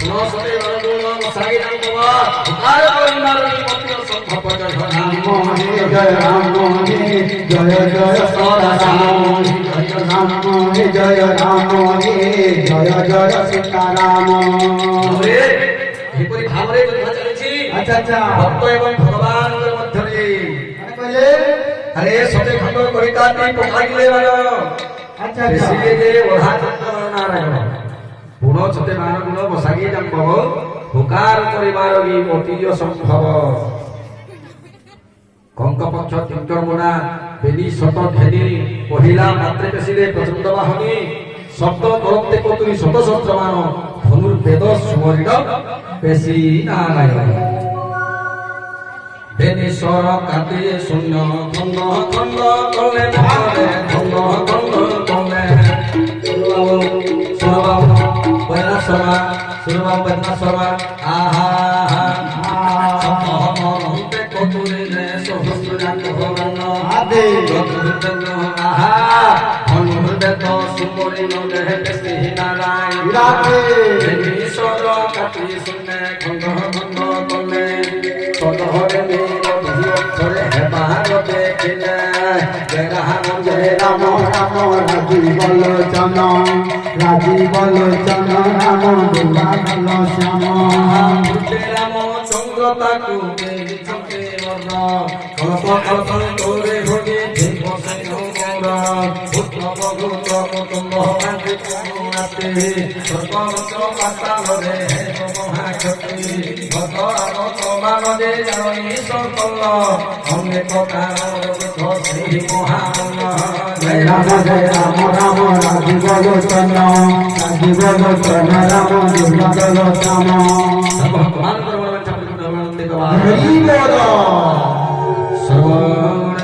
নসতে বরগুণ সাগিরাম বাবা আর পরিমার মন্ত্র সম্ভব জয় রাম হে জয় রাম হে জয় জয় সদা রাম জয় রাম হে জয় রাম হে জয় জয় সীতারাম রে এপরি ভাবরে কথা চলেছি আচ্ছা আচ্ছা ভক্ত এবং ভগবানଙ୍କ ମଧ୍ୟରେ কইলে আরে সতে খন্ড করিতাতি পকাইলে বাগ আচ্ছা আচ্ছা যে ওঢ়া চন্দ্র নারায়ণ গুণ সতে মান গুণ বসাগি জাম্বব হুকার করিবার কি অতীয় সম্ভব কঙ্ক পক্ষ কিঙ্করমুনা বেনি শত ঘেনি মহিলা মাত্রে পেশিলে প্রচন্ড বাহনী শব্দ করতে কতুরি শত সহস্রমান ধনুর বেদ সুমরিত পেশি নারায়ণ বেনি স্বর কাটিয়ে শূন্য খন্ড খন্ড করলে খন্ড খন্ড করলে সুরবাবু বৈনাথ শর্মা সুরবাবু বৈনাথ শর্মা আহা কতুরিলে সহস্র জাত ভগবান আদে আহা ধনুর বেদ সুমরিত পেশি নারায়ণ বেনি স্বর কাটিয়ে শূন্য খন্ড খন্ড করলে সদহরে ধরে হেবার দেখিলে জয় রাম রাম রাজীব লোচন রাম দুর্গাধল শ্যাম রাম চন্দ্র তাকু চন্দ্রে বর্ণ কল্প কল্প তোরে ভোগে দেব সেন পুত্র ভগত কুটুম্ব ভান্তি কুমাতে সর্বমত পাতালরে মহাক্ষতি ভক্ত আগত মানদে জানি সকল অনেক প্রকার সেই মহান জয় রাম রাম রাজীব লোচন রাম দুর্গাধল শ্যাম ভগবান